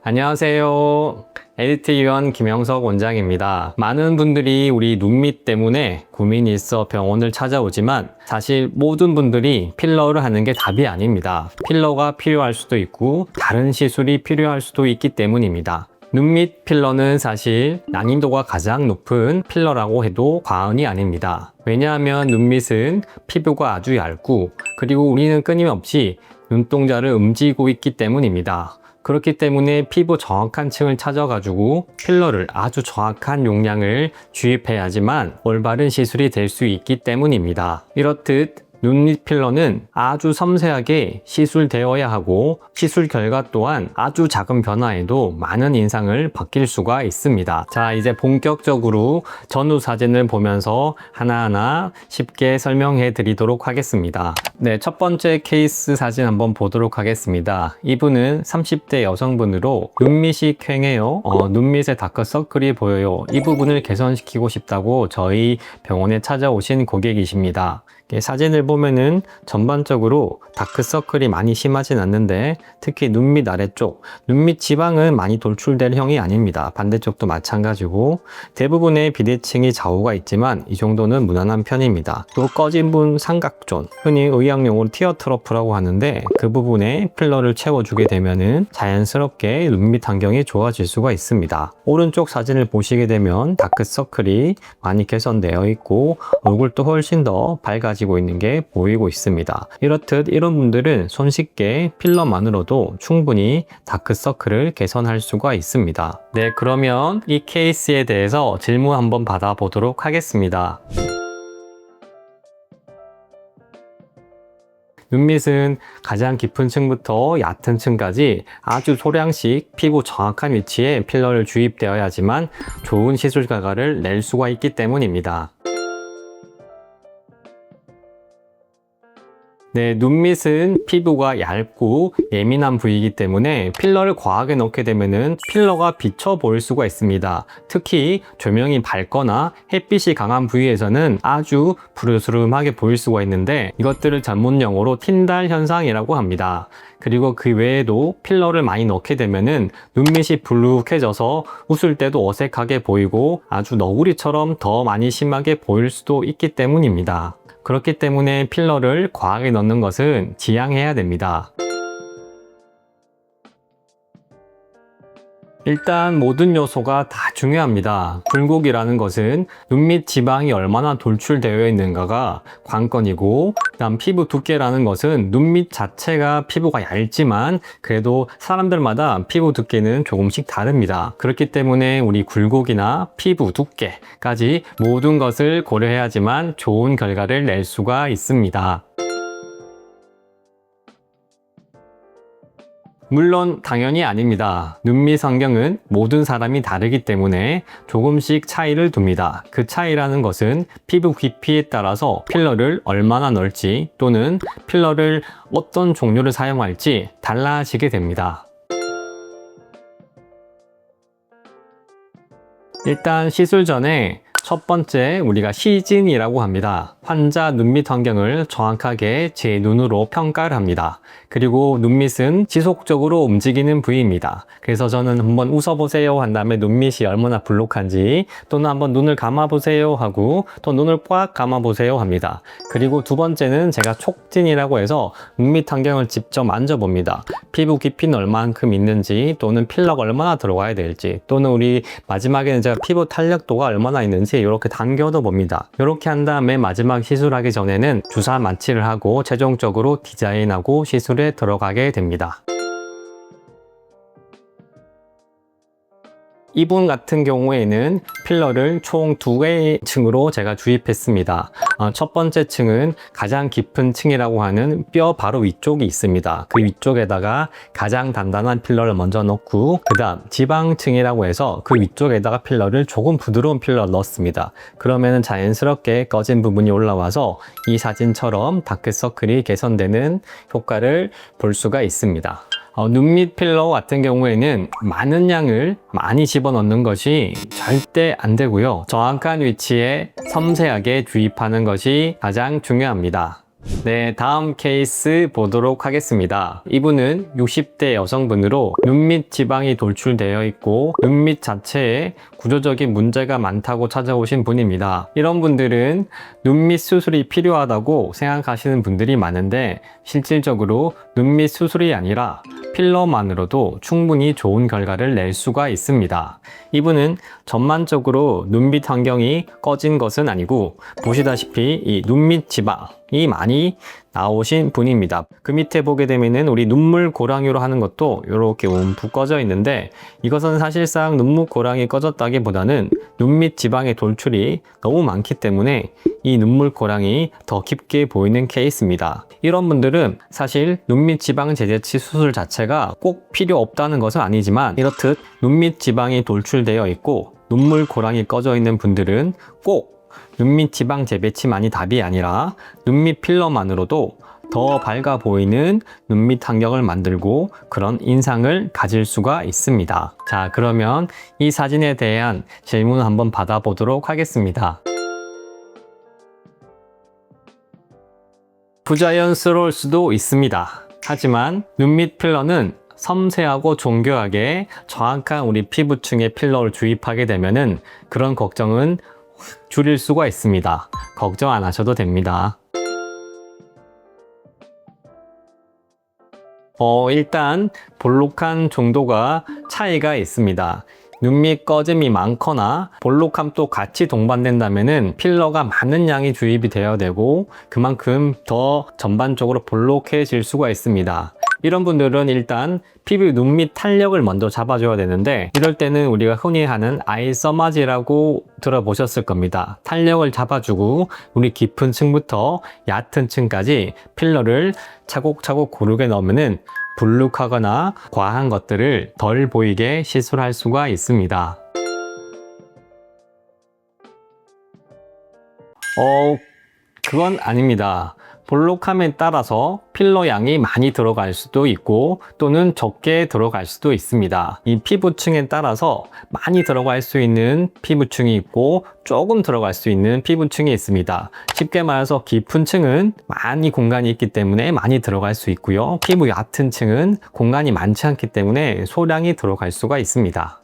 안녕하세요. 에디트위원 김영석 원장입니다. 많은 분들이 우리 눈밑 때문에 고민이 있어 병원을 찾아오지만 사실 모든 분들이 필러를 하는 게 답이 아닙니다. 필러가 필요할 수도 있고 다른 시술이 필요할 수도 있기 때문입니다. 눈밑 필러는 사실 난이도가 가장 높은 필러라고 해도 과언이 아닙니다. 왜냐하면 눈밑은 피부가 아주 얇고 그리고 우리는 끊임없이 눈동자를 움직이고 있기 때문입니다. 그렇기 때문에 피부 정확한 층을 찾아가지고 필러를 아주 정확한 용량을 주입해야지만 올바른 시술이 될 수 있기 때문입니다. 이렇듯 눈밑 필러는 아주 섬세하게 시술되어야 하고 시술 결과 또한 아주 작은 변화에도 많은 인상을 바뀔 수가 있습니다. 자, 이제 본격적으로 전후 사진을 보면서 하나하나 쉽게 설명해 드리도록 하겠습니다. 네, 첫 번째 케이스 사진 한번 보도록 하겠습니다. 이분은 30대 여성분으로 눈밑이 퀭해요. 눈밑에 다크서클이 보여요. 이 부분을 개선시키고 싶다고 저희 병원에 찾아오신 고객이십니다. 사진을 보면은 전반적으로 다크서클이 많이 심하진 않는데 특히 눈밑 아래쪽, 눈밑 지방은 많이 돌출될 형이 아닙니다. 반대쪽도 마찬가지고 대부분의 비대칭이 좌우가 있지만 이 정도는 무난한 편입니다. 또 꺼진 분 삼각존, 흔히 의학용어로 티어 트러프라고 하는데 그 부분에 필러를 채워주게 되면은 자연스럽게 눈밑 환경이 좋아질 수가 있습니다. 오른쪽 사진을 보시게 되면 다크서클이 많이 개선되어 있고 얼굴도 훨씬 더 밝아지고 있는 게 보이고 있습니다. 이렇듯 이런 분들은 손쉽게 필러만으로도 충분히 다크서클을 개선할 수가 있습니다. 네, 그러면 이 케이스에 대해서 질문 한번 받아보도록 하겠습니다. 눈밑은 가장 깊은 층부터 얕은 층까지 아주 소량씩 피부 정확한 위치에 필러를 주입되어야지만 좋은 시술 결과를 낼 수가 있기 때문입니다. 네, 눈밑은 피부가 얇고 예민한 부위이기 때문에 필러를 과하게 넣게 되면은 필러가 비쳐 보일 수가 있습니다. 특히 조명이 밝거나 햇빛이 강한 부위에서는 아주 부르스름하게 보일 수가 있는데 이것들을 전문 용어로 틴달 현상이라고 합니다. 그리고 그 외에도 필러를 많이 넣게 되면은 눈밑이 불룩해져서 웃을 때도 어색하게 보이고 아주 너구리처럼 더 많이 심하게 보일 수도 있기 때문입니다. 그렇기 때문에 필러를 과하게 넣는 것은 지양해야 됩니다. 일단 모든 요소가 다 중요합니다. 굴곡이라는 것은 눈밑 지방이 얼마나 돌출되어 있는가가 관건이고, 그다음 피부 두께라는 것은 눈밑 자체가 피부가 얇지만 그래도 사람들마다 피부 두께는 조금씩 다릅니다. 그렇기 때문에 우리 굴곡이나 피부 두께까지 모든 것을 고려해야지만 좋은 결과를 낼 수가 있습니다. 물론 당연히 아닙니다. 눈밑 환경은 모든 사람이 다르기 때문에 조금씩 차이를 둡니다. 그 차이라는 것은 피부 깊이에 따라서 필러를 얼마나 넣을지 또는 필러를 어떤 종류를 사용할지 달라지게 됩니다. 일단 시술 전에 첫 번째 우리가 시진이라고 합니다. 환자 눈밑 환경을 정확하게 제 눈으로 평가를 합니다. 그리고 눈밑은 지속적으로 움직이는 부위입니다. 그래서 저는 한번 웃어보세요 한 다음에 눈밑이 얼마나 불룩한지 또는 한번 눈을 감아보세요 하고 또 눈을 꽉 감아보세요 합니다. 그리고 두 번째는 제가 촉진이라고 해서 눈밑 환경을 직접 만져봅니다. 피부 깊이는 얼만큼 있는지 또는 필러가 얼마나 들어가야 될지 또는 우리 마지막에는 제가 피부 탄력도가 얼마나 있는지 이렇게 당겨도 봅니다. 이렇게 한 다음에 마지막 시술하기 전에는 주사 마취를 하고 최종적으로 디자인하고 시술에 들어가게 됩니다. 이분 같은 경우에는 필러를 총 2개의 층으로 제가 주입했습니다. 첫 번째 층은 가장 깊은 층이라고 하는 뼈 바로 위쪽이 있습니다. 그 위쪽에다가 가장 단단한 필러를 먼저 넣고 그 다음 지방층이라고 해서 그 위쪽에다가 필러를 조금 부드러운 필러를 넣었습니다. 그러면 자연스럽게 꺼진 부분이 올라와서 이 사진처럼 다크서클이 개선되는 효과를 볼 수가 있습니다. 눈밑 필러 같은 경우에는 많은 양을 많이 집어넣는 것이 절대 안 되고요. 정확한 위치에 섬세하게 주입하는 것이 가장 중요합니다. 네, 다음 케이스 보도록 하겠습니다. 이분은 60대 여성분으로 눈밑 지방이 돌출되어 있고 눈밑 자체에 구조적인 문제가 많다고 찾아오신 분입니다. 이런 분들은 눈밑 수술이 필요하다고 생각하시는 분들이 많은데 실질적으로 눈밑 수술이 아니라 필러만으로도 충분히 좋은 결과를 낼 수가 있습니다. 이분은 전반적으로 눈밑 환경이 꺼진 것은 아니고 보시다시피 이 눈밑 지방이 많이 나오신 분입니다. 그 밑에 보게 되면은 우리 눈물 고랑이로 하는 것도 이렇게 움푹 꺼져 있는데 이것은 사실상 눈물 고랑이 꺼졌다기보다는 눈밑 지방의 돌출이 너무 많기 때문에 이 눈물 고랑이 더 깊게 보이는 케이스입니다. 이런 분들은 사실 눈밑 지방 제재치 수술 자체가 꼭 필요 없다는 것은 아니지만 이렇듯 눈밑 지방이 돌출되어 있고 눈물 고랑이 꺼져 있는 분들은 꼭 눈밑 지방 재배치만이 답이 아니라 눈밑 필러만으로도 더 밝아 보이는 눈밑 환경을 만들고 그런 인상을 가질 수가 있습니다. 자, 그러면 이 사진에 대한 질문을 한번 받아보도록 하겠습니다. 부자연스러울 수도 있습니다. 하지만 눈밑 필러는 섬세하고 정교하게 정확한 우리 피부층에 필러를 주입하게 되면은 그런 걱정은 줄일 수가 있습니다. 걱정 안 하셔도 됩니다. 일단 볼록한 정도가 차이가 있습니다. 눈밑 꺼짐이 많거나 볼록함도 같이 동반된다면은 필러가 많은 양이 주입이 되어야 되고 그만큼 더 전반적으로 볼록해질 수가 있습니다. 이런 분들은 일단 피부 눈밑 탄력을 먼저 잡아줘야 되는데 이럴 때는 우리가 흔히 하는 아이 써마지라고 들어보셨을 겁니다. 탄력을 잡아주고 우리 깊은 층부터 얕은 층까지 필러를 차곡차곡 고르게 넣으면은 불룩하거나 과한 것들을 덜 보이게 시술할 수가 있습니다. 그건 아닙니다. 볼록함에 따라서 필러 양이 많이 들어갈 수도 있고 또는 적게 들어갈 수도 있습니다. 이 피부층에 따라서 많이 들어갈 수 있는 피부층이 있고 조금 들어갈 수 있는 피부층이 있습니다. 쉽게 말해서 깊은 층은 많이 공간이 있기 때문에 많이 들어갈 수 있고요. 피부 얕은 층은 공간이 많지 않기 때문에 소량이 들어갈 수가 있습니다.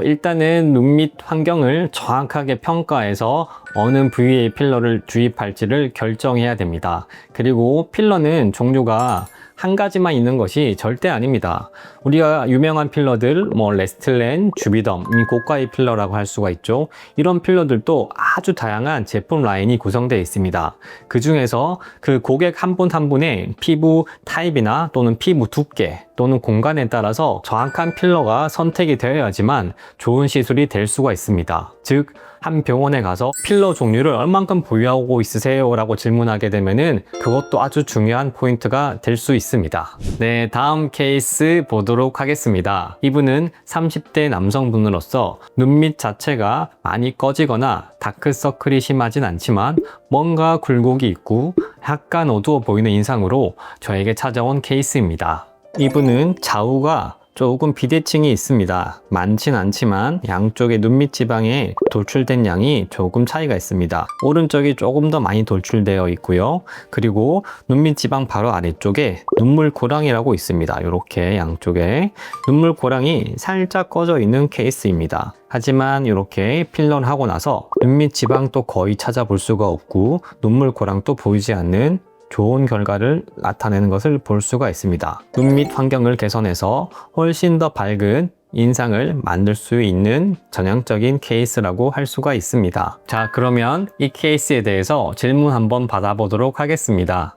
일단은 눈밑 환경을 정확하게 평가해서 어느 부위에 필러를 주입할지를 결정해야 됩니다. 그리고 필러는 종류가 한 가지만 있는 것이 절대 아닙니다. 우리가 유명한 필러들, 레스틀렌, 주비덤, 고가의 필러라고 할 수가 있죠. 이런 필러들도 아주 다양한 제품 라인이 구성되어 있습니다. 그 중에서 그 고객 한 분 한 분의 피부 타입이나 또는 피부 두께 또는 공간에 따라서 정확한 필러가 선택이 되어야지만 좋은 시술이 될 수가 있습니다. 즉, 한 병원에 가서 필러 종류를 얼만큼 보유하고 있으세요? 라고 질문하게 되면은 그것도 아주 중요한 포인트가 될 수 있습니다. 네, 다음 케이스 보도록 하겠습니다. 이분은 30대 남성분으로서 눈밑 자체가 많이 꺼지거나 다크서클이 심하진 않지만 뭔가 굴곡이 있고 약간 어두워 보이는 인상으로 저에게 찾아온 케이스입니다. 이분은 좌우가 조금 비대칭이 있습니다. 많진 않지만 양쪽의 눈밑 지방에 돌출된 양이 조금 차이가 있습니다. 오른쪽이 조금 더 많이 돌출되어 있고요. 그리고 눈밑 지방 바로 아래쪽에 눈물 고랑이라고 있습니다. 이렇게 양쪽에 눈물 고랑이 살짝 꺼져 있는 케이스입니다. 하지만 이렇게 필러를 하고 나서 눈밑 지방도 거의 찾아볼 수가 없고 눈물 고랑도 보이지 않는 좋은 결과를 나타내는 것을 볼 수가 있습니다. 눈밑 환경을 개선해서 훨씬 더 밝은 인상을 만들 수 있는 전형적인 케이스라고 할 수가 있습니다. 자, 그러면 이 케이스에 대해서 질문 한번 받아보도록 하겠습니다.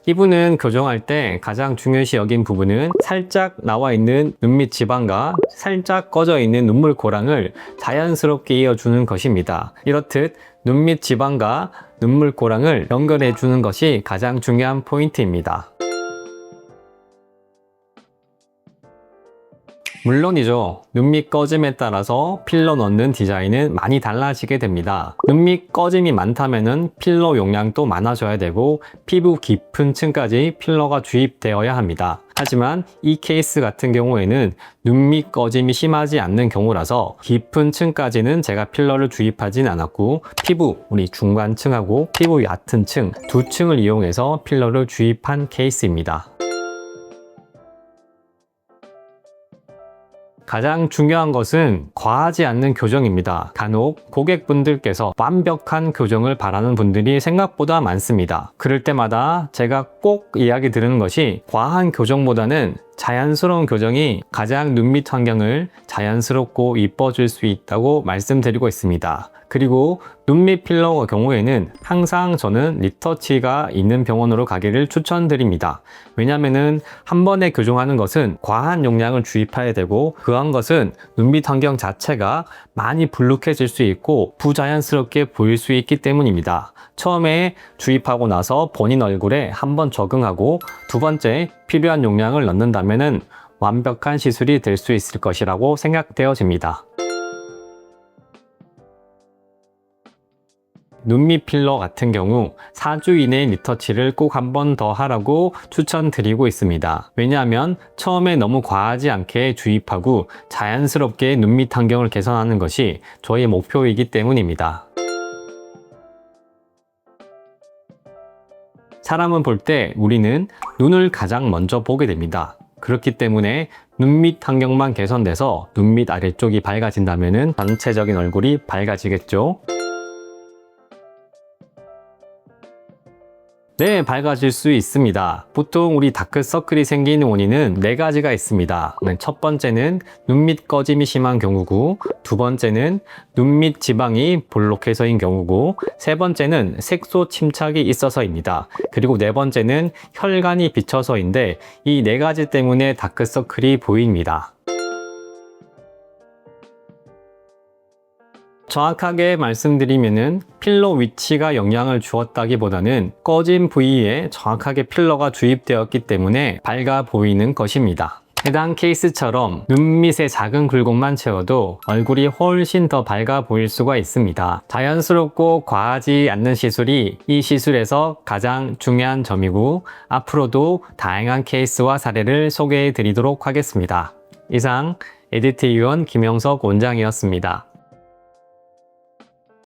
이분은 교정할 때 가장 중요시 여긴 부분은 살짝 나와 있는 눈밑 지방과 살짝 꺼져 있는 눈물 고랑을 자연스럽게 이어주는 것입니다. 이렇듯 눈밑 지방과 눈물 고랑을 연결해 주는 것이 가장 중요한 포인트입니다. 물론이죠. 눈밑 꺼짐에 따라서 필러 넣는 디자인은 많이 달라지게 됩니다. 눈밑 꺼짐이 많다면 필러 용량도 많아져야 되고 피부 깊은 층까지 필러가 주입되어야 합니다. 하지만 이 케이스 같은 경우에는 눈밑 꺼짐이 심하지 않는 경우라서 깊은 층까지는 제가 필러를 주입하진 않았고 피부, 우리 중간층하고 피부 얕은 층 두 층을 이용해서 필러를 주입한 케이스입니다. 가장 중요한 것은 과하지 않는 교정입니다. 간혹 고객분들께서 완벽한 교정을 바라는 분들이 생각보다 많습니다. 그럴 때마다 제가 꼭 이야기 드리는 것이 과한 교정보다는 자연스러운 교정이 가장 눈밑 환경을 자연스럽고 이뻐질 수 있다고 말씀드리고 있습니다. 그리고 눈밑 필러의 경우에는 항상 저는 리터치가 있는 병원으로 가기를 추천드립니다. 왜냐면은 한 번에 교정하는 것은 과한 용량을 주입해야 되고 그한 것은 눈밑 환경 자체가 많이 불룩해질 수 있고 부자연스럽게 보일 수 있기 때문입니다. 처음에 주입하고 나서 본인 얼굴에 한번 적응하고 두 번째 필요한 용량을 넣는다면은 완벽한 시술이 될 수 있을 것이라고 생각되어집니다. 눈밑 필러 같은 경우 4주 이내에 리터치를 꼭 한 번 더 하라고 추천드리고 있습니다. 왜냐하면 처음에 너무 과하지 않게 주입하고 자연스럽게 눈밑 환경을 개선하는 것이 저희 목표이기 때문입니다. 사람을 볼 때 우리는 눈을 가장 먼저 보게 됩니다. 그렇기 때문에 눈밑 환경만 개선돼서 눈밑 아래쪽이 밝아진다면 전체적인 얼굴이 밝아지겠죠. 네, 밝아질 수 있습니다. 보통 우리 다크서클이 생기는 원인은 4가지가 있습니다. 첫 번째는 눈밑 꺼짐이 심한 경우고, 두 번째는 눈밑 지방이 볼록해서인 경우고, 세 번째는 색소 침착이 있어서입니다. 그리고 네 번째는 혈관이 비쳐서인데 이 4가지 때문에 다크서클이 보입니다. 정확하게 말씀드리면은 필러 위치가 영향을 주었다기보다는 꺼진 부위에 정확하게 필러가 주입되었기 때문에 밝아 보이는 것입니다. 해당 케이스처럼 눈밑에 작은 굴곡만 채워도 얼굴이 훨씬 더 밝아 보일 수가 있습니다. 자연스럽고 과하지 않는 시술이 이 시술에서 가장 중요한 점이고 앞으로도 다양한 케이스와 사례를 소개해 드리도록 하겠습니다. 이상 에디트위원 김영석 원장이었습니다.